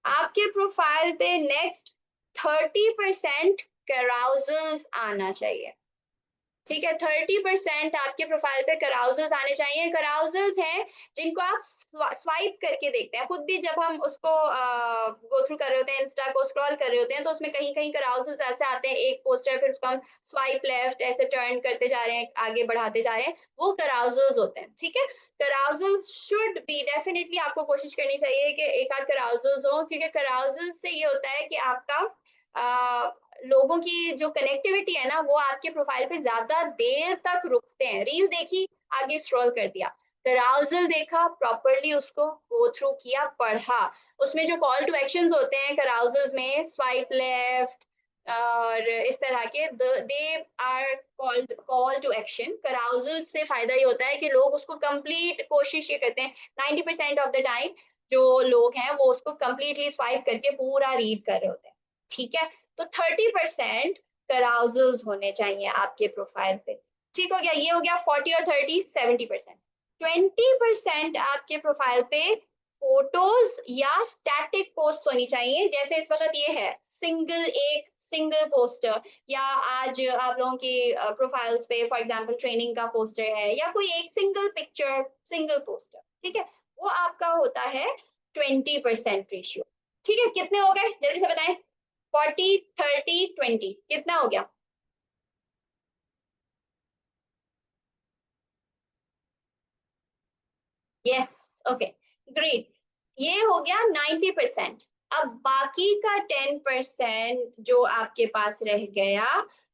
आपके प्रोफाइल पे नेक्स्ट 30% कैराउजल्स आना चाहिए, ठीक है। 30% आपके प्रोफाइल पे कराउजल्स आने चाहिए। कराउजल्स हैं जिनको आप स्वाइप करके देखते हैं। खुद भी जब हम उसको गो थ्रू कर रहे होते हैं, इंस्टा को स्क्रॉल कर रहे होते हैं, तो उसमें कहीं कहीं कराउजल्स ऐसे आते हैं, एक पोस्टर फिर उसको हम स्वाइप लेफ्ट ऐसे टर्न करते जा रहे हैं, आगे बढ़ाते जा रहे हैं, वो कराउजल्स होते हैं। ठीक है। कराउजल्स शुड बी डेफिनेटली, आपको कोशिश करनी चाहिए कि एक आध कराउजल्स हो, क्योंकि कराउजल्स से ये होता है कि आपका लोगों की जो कनेक्टिविटी है ना, वो आपके प्रोफाइल पे ज्यादा देर तक रुकते हैं। रील देखी, आगे स्क्रॉल कर दिया, कराउजल देखा, प्रॉपरली उसको गो थ्रू किया, पढ़ा, उसमें जो कॉल टू एक्शंस होते हैं कराउजल्स में, स्वाइप लेफ्ट और इस तरह के, they are called call to action. Carousel से फायदा ये होता है कि लोग उसको कंप्लीट कोशिश ये करते हैं, 90% ऑफ द टाइम जो लोग हैं वो उसको कंप्लीटली स्वाइप करके पूरा रीड कर रहे होते हैं। ठीक है। तो 30% कराउजल्स होने चाहिए आपके प्रोफाइल पे। ठीक हो गया, ये हो गया 40 और 30, 70%। 20% आपके प्रोफाइल पे फोटोज या स्टैटिक पोस्ट होनी चाहिए, जैसे इस वक्त ये है सिंगल, एक सिंगल पोस्टर, या आज आप लोगों की प्रोफाइल्स पे फॉर एग्जांपल ट्रेनिंग का पोस्टर है, या कोई एक सिंगल पिक्चर, सिंगल पोस्टर। ठीक है। वो आपका होता है 20% रेशियो। ठीक है। कितने हो गए जल्दी से बताएं? 40, 30, 20, कितना हो गया? यस। Okay, great. ये हो गया 90%। अब बाकी का 10% जो आपके पास रह गया,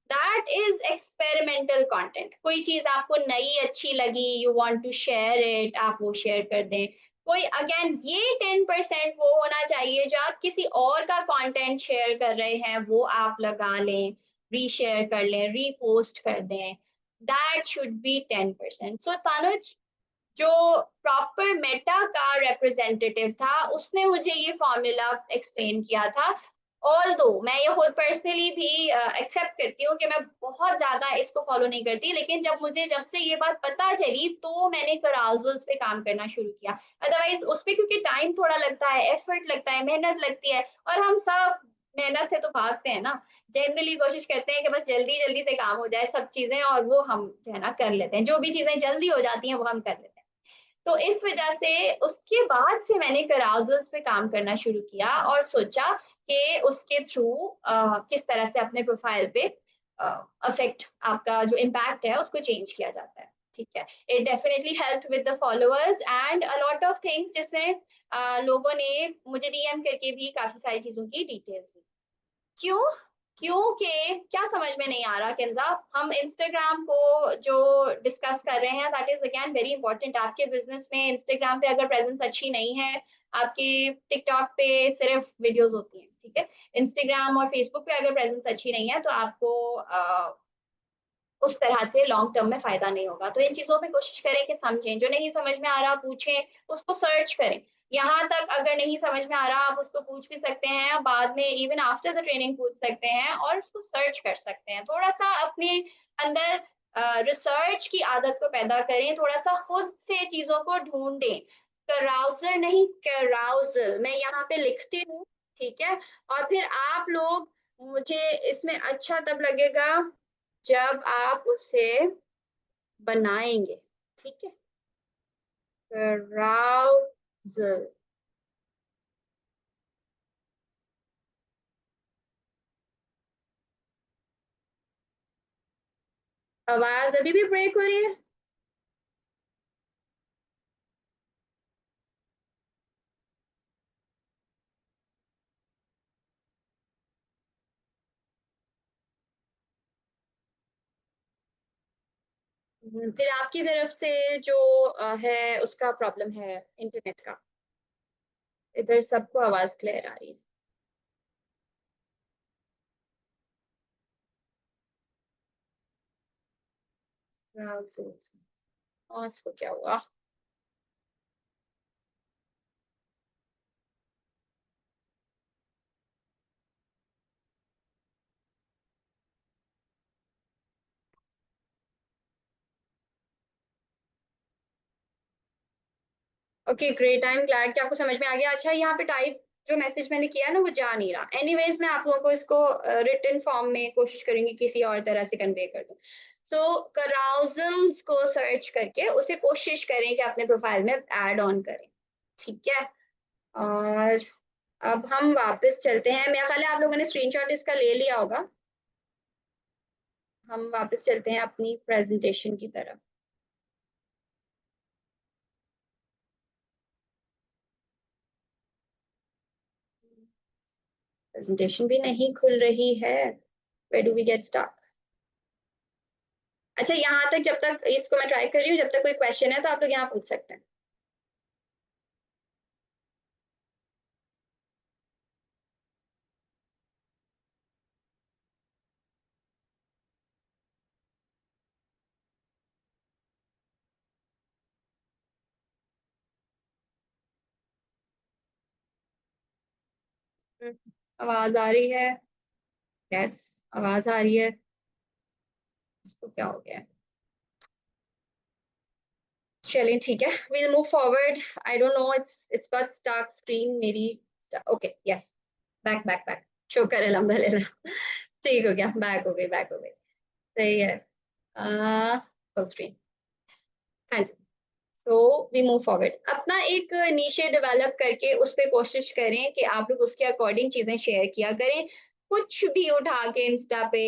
दैट इज एक्सपेरिमेंटल कंटेंट। कोई चीज आपको नई अच्छी लगी, you want to share it, आप वो शेयर कर दें। कोई अगेन ये 10% वो होना चाहिए जो आप किसी और का कंटेंट शेयर कर रहे हैं, वो आप लगा लें, रीशेयर कर लें, रीपोस्ट कर दें। That should be 10%। सो तानुज, जो प्रॉपर मेटा का रिप्रेजेंटेटिव था, उसने मुझे ये फॉर्मूला एक्सप्लेन किया था। ऑल दो मैं ये खुद पर्सनली भी एक्सेप्ट करती हूँ कि मैं बहुत ज्यादा इसको फॉलो नहीं करती, लेकिन जब से ये बात पता चली तो मैंने कराउजल्स पे काम करना शुरू किया। अदरवाइज उस पे क्योंकि टाइम थोड़ा लगता है, एफर्ट लगता है, मेहनत लगती है, और हम सब मेहनत से तो भागते हैं ना। जनरली कोशिश करते हैं कि बस जल्दी जल्दी से काम हो जाए सब चीजें, और वो हम जो है ना कर लेते हैं, जो भी चीजें जल्दी हो जाती हैं वो हम कर लेते हैं। तो इस वजह से उसके बाद से मैंने कराउजल्स पे काम करना शुरू किया और सोचा कि उसके थ्रू किस तरह से अपने प्रोफाइल पे अफेक्ट, आपका जो इम्पैक्ट है उसको चेंज किया जाता है। ठीक है। It definitely help with the followers and a lot of things, जिसमें लोगों ने मुझे डीएम करके भी काफी सारी चीजों की डिटेल्स दी। क्यों? क्योंकि क्या समझ में नहीं आ रहा किंजा, हम इंस्टाग्राम को जो डिस्कस कर रहे हैं, that is again very important. आपके बिजनेस में इंस्टाग्राम पे अगर प्रेजेंस अच्छी नहीं है, आपकी टिकटॉक पे सिर्फ वीडियोस होती हैं, ठीक है, इंस्टाग्राम और फेसबुक पे अगर प्रेजेंस अच्छी नहीं है, तो आपको उस तरह से लॉन्ग टर्म में फायदा नहीं होगा। तो इन चीजों पे कोशिश करें कि समझें, जो नहीं समझ में आ रहा पूछें, उसको सर्च करें। यहाँ तक अगर नहीं समझ में आ रहा, आप उसको पूछ भी सकते हैं, बाद में इवन आफ्टर द ट्रेनिंग पूछ सकते हैं और उसको सर्च कर सकते हैं। थोड़ा सा अपने अंदर रिसर्च की आदत को पैदा करें, थोड़ा सा खुद से चीजों को ढूंढें। कराउजर नहीं, कराउजल मैं यहाँ पे लिखती हूँ। ठीक है। और फिर आप लोग, मुझे इसमें अच्छा तब लगेगा जब आप उसे बनाएंगे। ठीक है। arousal। आवाज अभी भी ब्रेक हो रही है? फिर आपकी तरफ से जो है उसका प्रॉब्लम है इंटरनेट का। इधर सबको आवाज क्लियर आ रही है। arousal। और इसको क्या हुआ? Okay great, I am glad कि आपको समझ में आ गया। अच्छा, यहाँ पे टाइप जो मैसेज मैंने किया ना वो जा नहीं रहा। एनीवेज मैं आप लोगों को इसको रिटन फॉर्म में कोशिश करूंगी किसी और तरह से कन्वे कर दूं। सो कराउजल्स को सर्च करके उसे कोशिश करें कि अपने प्रोफाइल में ऐड ऑन करें, ठीक है। और अब हम वापस चलते हैं, मेरा ख्याल है आप लोगों ने स्क्रीनशॉट इसका ले लिया होगा। हम वापस चलते हैं अपनी प्रेजेंटेशन की तरफ। प्रेजेंटेशन भी नहीं खुल रही है, where do we get stuck? अच्छा, यहाँ तक जब तक इसको मैं ट्राई कर रही हूँ, जब तक कोई क्वेश्चन है तो आप लोग यहाँ पूछ सकते हैं। आवाज आ रही है? यस, आवाज आ रही है। इसको क्या हो गया है? चलिए ठीक है, we'll move forward. I don't know, it's got stuck screen मेरी। ओके यस, बैक शुक्र है, अल्हम्दुलिल्लाह। ठीक हो गया, बैक हो गई। सही है। Full screen. हाँ जी। सो वी मूव फॉरवर्ड, अपना एक नीशे डेवलप करके उस पर कोशिश करें कि आप लोग उसके अकॉर्डिंग चीजें शेयर किया करें। कुछ भी उठा के इंस्टा पे,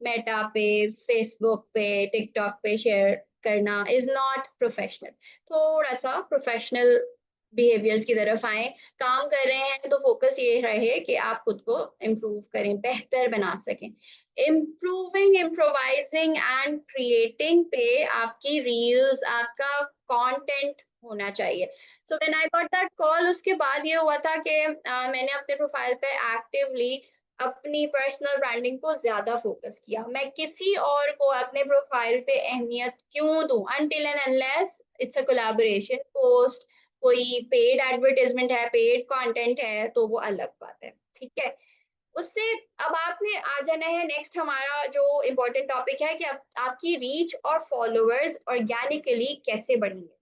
मेटा पे, फेसबुक पे, टिकटॉक पे शेयर करना इज नॉट प्रोफेशनल। थोड़ा सा प्रोफेशनल बिहेवियर्स की तरफ आए। काम कर रहे हैं तो फोकस ये रहे कि आप खुद को इम्प्रूव करें, बेहतर बना सकें। इम्प्रूविंग, इम्प्रोवाइजिंग एंड क्रिएटिंग पे आपकी रील्स, आपका कंटेंट होना चाहिए। So when I got that call, उसके बाद ये हुआ था कि मैंने अपने प्रोफाइल पे एक्टिवली अपनी पर्सनल ब्रांडिंग को ज्यादा फोकस किया। मैं किसी और को अपने प्रोफाइल पे अहमियत क्यों दूं, until and unless it's a collaboration post, कोई पेड एडवर्टाइजमेंट है, पेड कंटेंट है, तो वो अलग बात है, ठीक है। उससे अब आपने आ जाना है नेक्स्ट, हमारा जो इम्पोर्टेंट टॉपिक है कि आपकी रीच और फॉलोअर्स ऑर्गेनिकली कैसे बढ़ेंगे।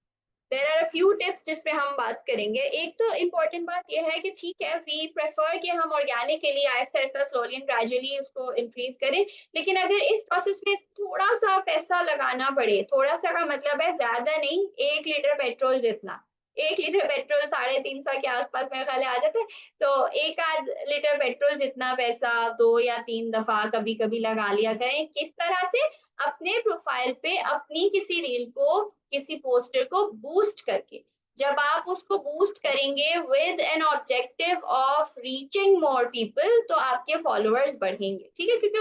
देर आर फ्यू टिप्स जिसपे हम बात करेंगे। एक तो इम्पोर्टेंट बात यह है कि ठीक है, वी प्रेफर कि हम organically Aahista Aahista slowly and gradually उसको इंक्रीज करें। लेकिन अगर इस प्रोसेस में थोड़ा सा पैसा लगाना पड़े, थोड़ा सा का मतलब है ज्यादा नहीं, 1 लीटर पेट्रोल जितना, 1 लीटर पेट्रोल 350 के आसपास मेरे ख्याल आ जाता है। तो एक आध लीटर पेट्रोल जितना पैसा 2 या 3 दफा कभी कभी लगा लिया करें। किस तरह से? अपने प्रोफाइल पे अपनी किसी रील को, किसी पोस्टर को बूस्ट करके। जब आप उसको बूस्ट करेंगे with an objective of reaching more people, तो आपके फॉलोअर्स बढ़ेंगे, ठीक है। क्योंकि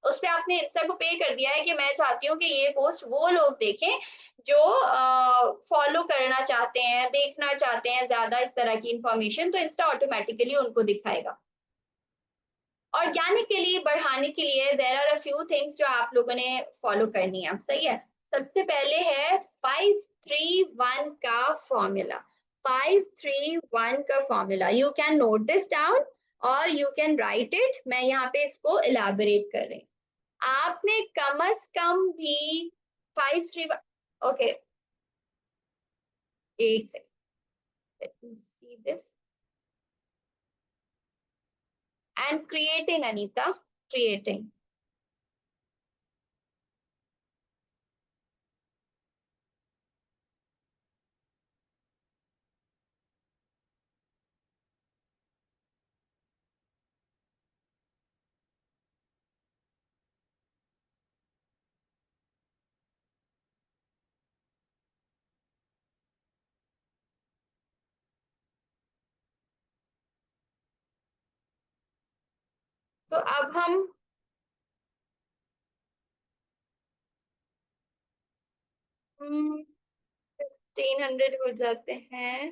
उस पे आपने इंस्टा को पे कर दिया है कि मैं चाहती हूँ कि ये पोस्ट वो लोग देखें जो फॉलो करना चाहते हैं, देखना चाहते हैं ज्यादा इस तरह की इंफॉर्मेशन, तो इंस्टा ऑटोमेटिकली उनको दिखाएगा। ऑर्गेनिकली बढ़ाने के लिए there are a few things जो आप लोगों ने फॉलो करनी है, सही है। सबसे पहले है 5-3-1 का फॉर्मूला। 5-3-1 का formula, you can note this down और यू कैन राइट इट। मैं यहाँ पे इसको इलेबोरेट कर रही हूँ। आपने कम से कम भी 5-3, ओके, एक second, let me see this and creating, Anita, creating. तो अब हम 300 हो जाते हैं।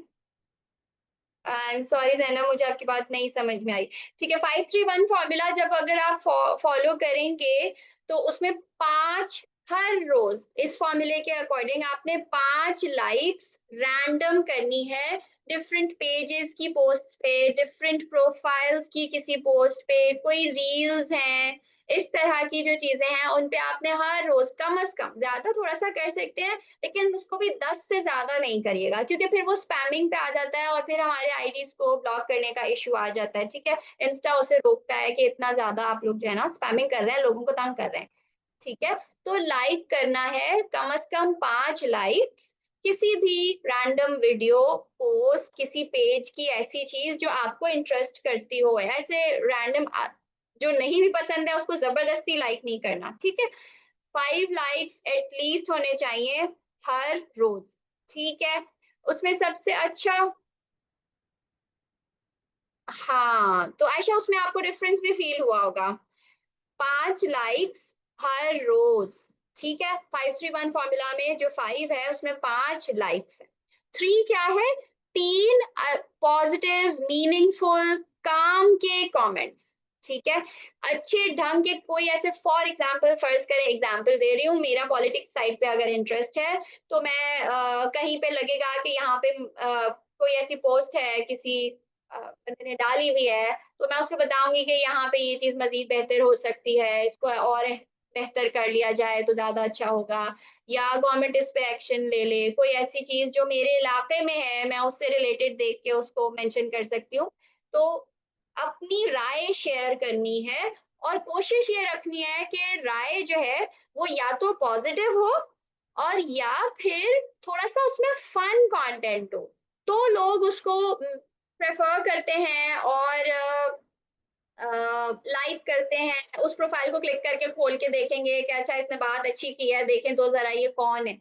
आई एम सॉरी जैनब, मुझे आपकी बात नहीं समझ में आई। ठीक है, 5-3-1 फॉर्मूला जब अगर आप फॉलो करेंगे तो उसमें 5, हर रोज इस फॉर्मूले के अकॉर्डिंग आपने 5 लाइक्स रैंडम करनी है डिफरेंट पेजेस की पोस्ट पे, डिफरेंट प्रोफाइल्स की किसी पोस्ट पे, कोई रील्स हैं, इस तरह की जो चीजें हैं उन पे आपने हर रोज कम से कम, ज्यादा थोड़ा सा कर सकते हैं लेकिन उसको भी 10 से ज्यादा नहीं करिएगा, क्योंकि फिर वो स्पैमिंग पे आ जाता है और फिर हमारे आईडीज को ब्लॉक करने का इशू आ जाता है, ठीक है। इंस्टा उसे रोकता है कि इतना ज्यादा आप लोग जो है ना स्पैमिंग कर रहे हैं, लोगों को तंग कर रहे हैं, ठीक है। तो लाइक करना है, कम से कम 5 लाइक्स किसी भी रैंडम वीडियो पोस्ट, किसी पेज की ऐसी चीज जो आपको इंटरेस्ट करती हो। ऐसे रैंडम जो नहीं भी पसंद है उसको जबरदस्ती लाइक नहीं करना, ठीक है। 5 लाइक्स एटलीस्ट होने चाहिए हर रोज, ठीक है। उसमें सबसे अच्छा, हाँ तो आयशा उसमें आपको डिफरेंस भी फील हुआ होगा। 5 लाइक्स हर रोज, ठीक है। 5-3-1 फॉर्मूला में जो 5 है उसमें 5 लाइक्स है। 3 क्या है? 3 पॉजिटिव मीनिंगफुल काम के कमेंट्स, ठीक है। अच्छे ढंग के कोई ऐसे, फॉर एग्जाम्पल फर्ज करें, एग्जाम्पल दे रही हूँ, मेरा पॉलिटिक्स साइड पे अगर इंटरेस्ट है तो मैं कहीं पे लगेगा कि यहाँ पे कोई ऐसी पोस्ट है किसी बंदे ने डाली हुई है, तो मैं उसको बताऊंगी कि यहाँ पे ये चीज मजीद बेहतर हो सकती है, इसको और बेहतर कर लिया जाए तो ज्यादा अच्छा होगा, या गवर्नमेंट इस पे एक्शन ले ले। कोई ऐसी चीज जो मेरे इलाके में है मैं उससे रिलेटेड देख के उसको मेंशन कर सकती हूँ। तो अपनी राय शेयर करनी है और कोशिश ये रखनी है कि राय जो है वो या तो पॉजिटिव हो और या फिर थोड़ा सा उसमें फन कंटेंट हो, तो लोग उसको प्रेफर करते हैं और लाइक करते हैं। उस प्रोफाइल को क्लिक करके खोल के देखेंगे कि अच्छा इसने बात अच्छी की है, देखें तो जरा ये कौन है,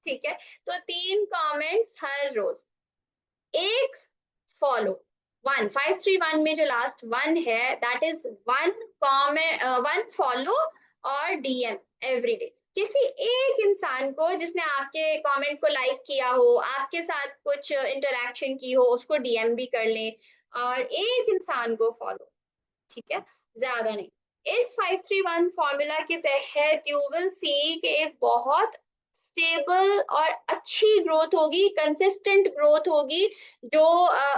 ठीक है। तो 3 कमेंट्स हर रोज, एक फॉलो। 1 5 3 1 में जो लास्ट 1 है दैट इज 1 कमेंट, 1 फॉलो और डीएम एवरी डे किसी एक इंसान को जिसने आपके कमेंट को लाइक किया हो, आपके साथ कुछ इंटरेक्शन की हो, उसको डीएम भी कर लें और एक इंसान को फॉलो, ठीक है, ज्यादा नहीं। इस 5-3-1 फॉर्मूला के तहत यू विल सी कि एक बहुत स्टेबल और अच्छी ग्रोथ होगी, कंसिस्टेंट ग्रोथ होगी, जो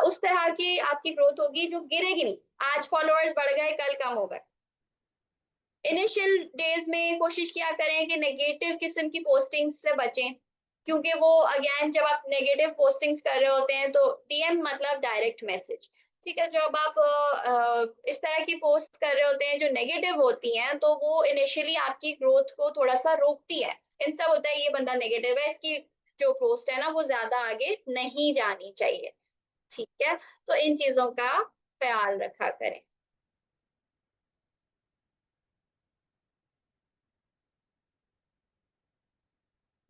उस तरह की आपकी ग्रोथ होगी जो गिरेगी नहीं। आज फॉलोअर्स बढ़ गए कल कम हो गए। इनिशियल डेज में कोशिश किया करें कि नेगेटिव किस्म की पोस्टिंग्स से बचें, क्योंकि वो अगेन जब आप नेगेटिव पोस्टिंग्स कर रहे होते हैं तो डीएम मतलब डायरेक्ट मैसेज, ठीक है। जब आप इस तरह की पोस्ट कर रहे होते हैं जो नेगेटिव होती हैं तो वो इनिशियली आपकी ग्रोथ को थोड़ा सा रोकती है। इंस्टा होता है ये बंदा नेगेटिव है, इसकी जो पोस्ट है ना वो ज्यादा आगे नहीं जानी चाहिए, ठीक है। तो इन चीजों का ख्याल रखा करें।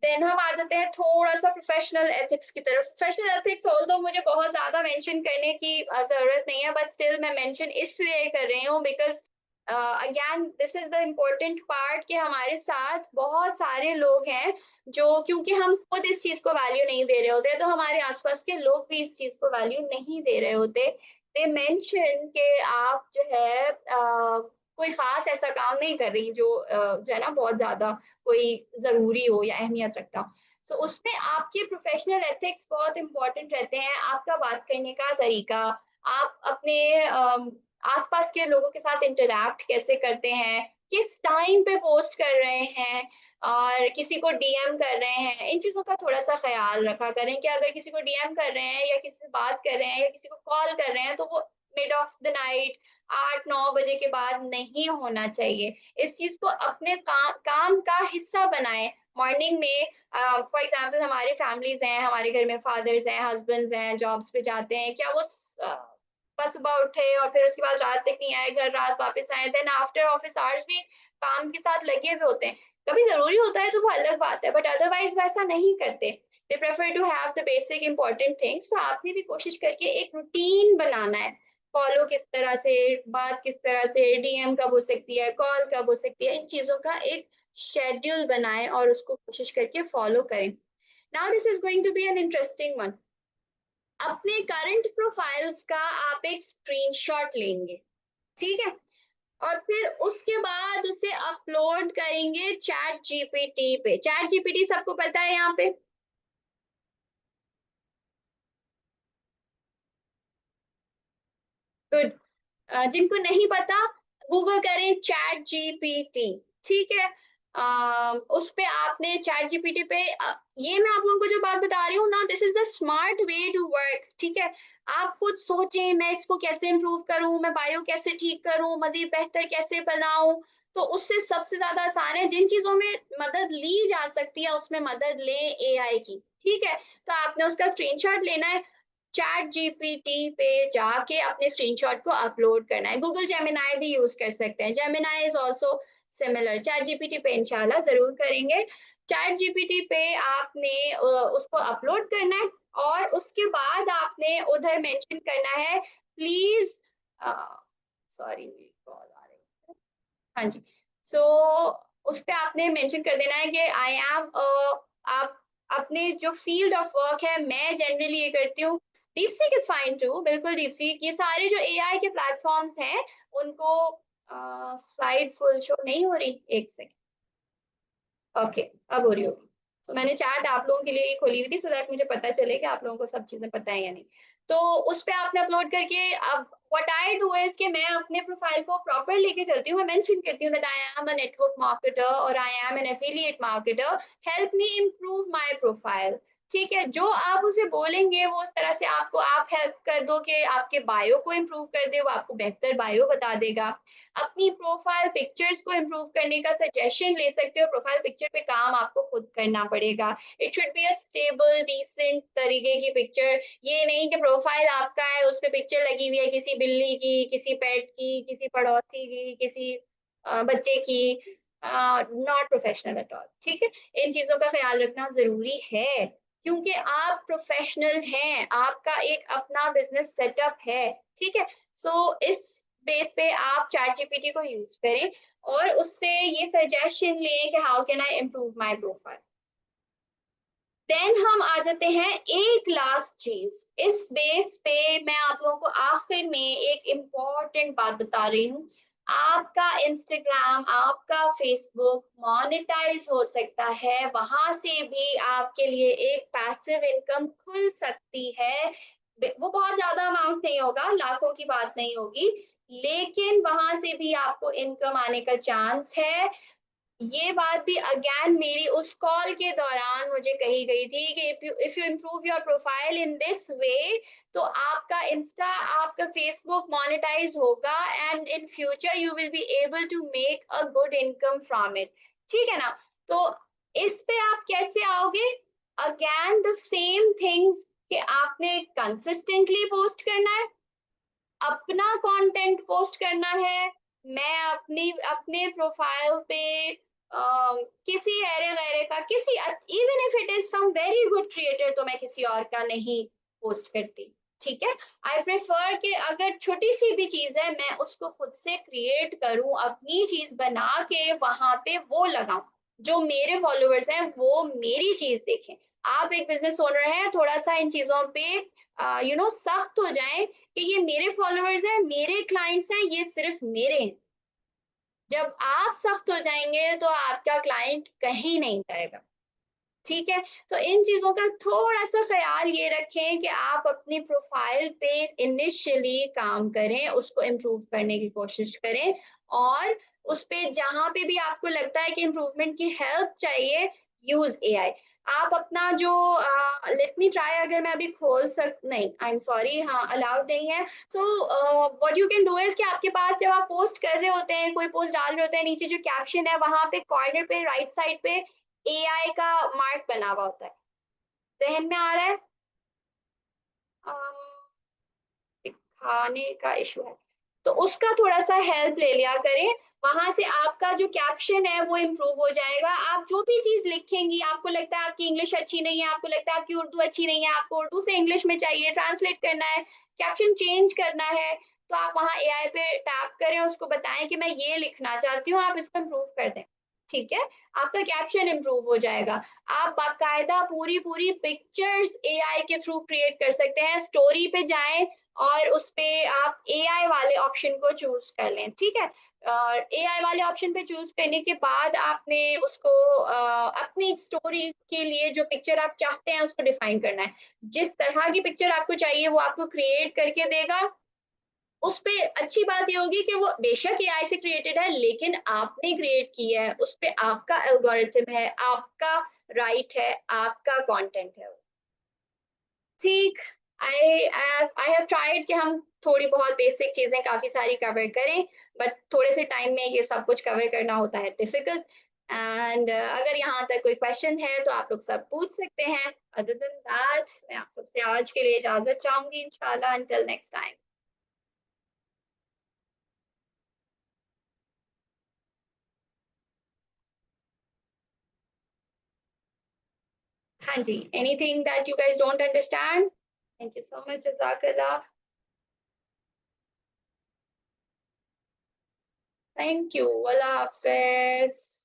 देन हम आ जाते हैं थोड़ा सा प्रोफेशनल एथिक्स की तरफ। प्रोफेशनल एथिक्स ऑल्दो मुझे बहुत ज्यादा मेंशन करने की जरूरत नहीं है, बट स्टिल मैं मेंशन इसलिए कर रही हूँ because again this is the important part कि हमारे साथ बहुत सारे लोग हैं जो, क्योंकि हम खुद इस चीज को वैल्यू नहीं दे रहे होते तो हमारे आसपास के लोग भी इस चीज को वैल्यू नहीं दे रहे होते। दे मेंशन कि आप जो है कोई खास ऐसा काम नहीं कर रही जो जो है ना बहुत ज्यादा कोई जरूरी हो या अहमियत रखता हो। सो उसमें आपके प्रोफेशनल एथिक्स बहुत इंपॉर्टेंट रहते हैं। आपका बात करने का तरीका, आप अपने आसपास के लोगों के साथ इंटरेक्ट कैसे करते हैं, किस टाइम पे पोस्ट कर रहे हैं और किसी को डीएम कर रहे हैं, इन चीजों का थोड़ा सा ख्याल रखा करें कि अगर किसी को डीएम कर रहे हैं या किसी से बात कर रहे हैं या किसी को कॉल कर रहे हैं तो वो मिड ऑफ द नाइट 8-9 बजे के बाद नहीं होना चाहिए। इस चीज को अपने काम का हिस्सा बनाएं। मॉर्निंग में फॉर एग्जांपल हमारी फैमिलीज हैं, हमारे घर में फादर्स हैं, हस्बैंड्स हैं, जॉब्स पे जाते हैं, क्या वो बस सुबह उठे और फिर उसके बाद रात तक नहीं आए, घर रात वापस आए, देन आफ्टर ऑफिस आवर्स भी काम के साथ लगे हुए होते हैं। कभी जरूरी होता है तो वो अलग बात है, बट अदरवाइज वैसा नहीं करते। They prefer to have the basic important things. तो आपने भी कोशिश करके एक रूटीन बनाना है, फॉलो किस तरह से, बात किस तरह से, डीएम कब हो सकती है, कॉल कब हो सकती है, इन चीजों का एक शेड्यूल बनाएं और उसको कोशिश करके फॉलो करें। Now this is going to be an interesting one. अपने करंट प्रोफाइल्स का आप एक स्क्रीनशॉट लेंगे, ठीक है, और फिर उसके बाद उसे अपलोड करेंगे चैट जीपीटी पे। चैट जीपीटी सबको पता है यहाँ पे? गुड। जिनको नहीं पता गूगल करें चैट जीपीटी, ठीक है। उस पे आपने चैट जीपीटी पे ये मैं आप लोगों को जो बात बता रही हूँ ना, this is the smart way to work, ठीक है। आप खुद सोचें मैं इसको कैसे इम्प्रूव करूं, मैं बायो कैसे ठीक करूं, मजीद बेहतर कैसे बनाऊं, तो उससे सबसे ज्यादा आसान है, जिन चीजों में मदद ली जा सकती है उसमें मदद लें एआई की, ठीक है। तो आपने उसका स्क्रीनशॉट लेना है, चैट जीपीटी पे जाके अपने स्क्रीनशॉट को अपलोड करना है। गूगल जेमिनाई भी यूज कर सकते हैं, Gemini is also similar. Chat GPT पे इंशाल्लाह जरूर करेंगे। चैट जीपीटी पे आपने उसको अपलोड करना है और उसके बाद आपने उधर मेंशन करना है प्लीज, सॉरी कॉल आ रही है, हाँ जी। सो उस पे आपने मेंशन कर देना है कि आई एम, आप अपने जो फील्ड ऑफ वर्क है, मैं जनरली ये करती हूँ। डीपसीक इज फाइन टू, बिल्कुल डीपसीक, ये सारे जो एआई के प्लेटफॉर्म्स हैं उनको, स्लाइड फुल शो नहीं हो रही, एक सेकंड, ओके अब हो रही होगी। तो मैंने चैट आप लोगों के लिए ही खोली हुई थी, सो दैट मुझे पता चले कि आप लोगों को सब चीजें पता है या नहीं। तो उस पे आपने अपलोड करके, अब व्हाट आई डू इज कि मैं अपने प्रोफाइल को प्रॉपर लेके चलती हूँ। मैं मेंशन करती हूँ that I am a network marketer और I am an affiliate marketer, help me improve my profile. ठीक है, जो आप उसे बोलेंगे वो उस तरह से आपको, आप हेल्प कर दो कि आपके बायो को इम्प्रूव कर दे, वो आपको बेहतर बायो बता देगा। अपनी प्रोफाइल पिक्चर्स को इम्प्रूव करने का सजेशन ले सकते हो, प्रोफाइल पिक्चर पे काम आपको खुद करना पड़ेगा। It should be a stable decent तरीके की पिक्चर, ये नहीं कि प्रोफाइल आपका है उस पे पिक्चर लगी हुई है किसी बिल्ली की, किसी पेट की, किसी पड़ोसी की, किसी बच्चे की, नॉट प्रोफेशनल एट ऑल, ठीक है। इन चीजों का ख्याल रखना जरूरी है, क्योंकि आप प्रोफेशनल हैं, आपका एक अपना बिजनेस सेटअप है, ठीक है। सो इस बेस पे आप चैट जीपीटी को यूज करें और उससे ये सजेशन लें कि how can I improve my profile. Then हम आ जाते हैं एक लास्ट चीज, इस बेस पे मैं आप लोगों को आखिर में एक इम्पॉर्टेंट बात बता रही हूँ। आपका इंस्टाग्राम, आपका फेसबुक मोनेटाइज हो सकता है, वहां से भी आपके लिए एक पैसिव इनकम खुल सकती है। वो बहुत ज्यादा अमाउंट नहीं होगा, लाखों की बात नहीं होगी, लेकिन वहां से भी आपको इनकम आने का चांस है। ये बात भी अगेन मेरी उस कॉल के दौरान मुझे कही गई थी कि if you improve your profile in this way, तो आपका इंस्टा, आपका फेसबुक मोनेटाइज होगा and in future you will be able to make a good income from it, ठीक है ना। तो इस पे आप कैसे आओगे? अगेन द सेम थिंग्स, कि आपने कंसिस्टेंटली पोस्ट करना है, अपना कंटेंट पोस्ट करना है। मैं अपनी अपने प्रोफाइल पे किसी ऐरे गैरे का, किसी, even if it is some very good creator, तो मैं किसी और का नहीं पोस्ट करती, ठीक है। आई प्रेफर कि अगर छोटी सी भी चीज है मैं उसको खुद से क्रिएट करूं, अपनी चीज बना के वहां पे वो लगाऊं, जो मेरे फॉलोअर्स हैं वो मेरी चीज देखें। आप एक बिजनेस ओनर हैं, थोड़ा सा इन चीजों पे सख्त हो जाएं कि ये मेरे फॉलोअर्स हैं, मेरे क्लाइंट्स हैं, ये सिर्फ मेरे हैं। जब आप सख्त हो जाएंगे तो आपका क्लाइंट कहीं नहीं जाएगा, ठीक है। तो इन चीजों का थोड़ा सा ख्याल ये रखें कि आप अपनी प्रोफाइल पे इनिशियली काम करें, उसको इम्प्रूव करने की कोशिश करें, और उस पे जहां पे भी आपको लगता है कि इम्प्रूवमेंट की हेल्प चाहिए, यूज एआई। आप अपना जो, लेट मी ट्राई, अगर मैं अभी खोल सक, नहीं आई एम सॉरी, हाँ अलाउड नहीं है। So what you can do is कि आपके पास जब आप पोस्ट कर रहे होते हैं, कोई पोस्ट डाल रहे होते हैं, नीचे जो कैप्शन है वहां पे कॉर्नर पे राइट साइड पे एआई का मार्क बना हुआ होता है, जहन में आ रहा है? दिखाने का इशू है, तो उसका थोड़ा सा हेल्प ले लिया करें। वहां से आपका जो कैप्शन है वो इम्प्रूव हो जाएगा। आप जो भी चीज लिखेंगी, आपको लगता है आपकी इंग्लिश अच्छी नहीं है, आपको लगता है आपकी उर्दू अच्छी नहीं है, आपको उर्दू से इंग्लिश में चाहिए, ट्रांसलेट करना है, कैप्शन चेंज करना है, तो आप वहाँ एआई पे टैप करें, उसको बताएं कि मैं ये लिखना चाहती हूँ, आप इसको इम्प्रूव कर दें, ठीक है। आपका कैप्शन इम्प्रूव हो जाएगा। आप बाकायदा पूरी पूरी पिक्चर्स एआई के थ्रू क्रिएट कर सकते हैं। स्टोरी पे जाएं और उस पे आप एआई वाले ऑप्शन को चूज कर लें, ठीक है। और एआई वाले ऑप्शन पे चूज करने के बाद आपने उसको अपनी स्टोरी के लिए जो पिक्चर आप चाहते हैं उसको डिफाइन करना है। जिस तरह की पिक्चर आपको चाहिए वो आपको क्रिएट करके देगा। उस पे अच्छी बात ये होगी कि वो बेशक एआई से क्रिएटेड है, लेकिन आपने क्रिएट किया है, उस पे आपका एल्गोरिथम है, आपका राइट है, आपका कंटेंट है, ठीक। आई हैव ट्राइड कि हम थोड़ी बहुत बेसिक चीजें काफी सारी कवर करें, बट थोड़े से टाइम में ये सब कुछ कवर करना होता है डिफिकल्ट। एंड अगर यहाँ तक कोई क्वेश्चन है तो आप लोग सब पूछ सकते हैं। अदर देन दैट मैं आप सबसे आज के लिए इजाजत चाहूंगी, इंशाल्लाह अंटिल नेक्स्ट टाइम। हाँ जी, anything that you guys don't understand? Thank you so much, जज़ाकल्लाह। थैंक यू, अल्लाह हाफिज।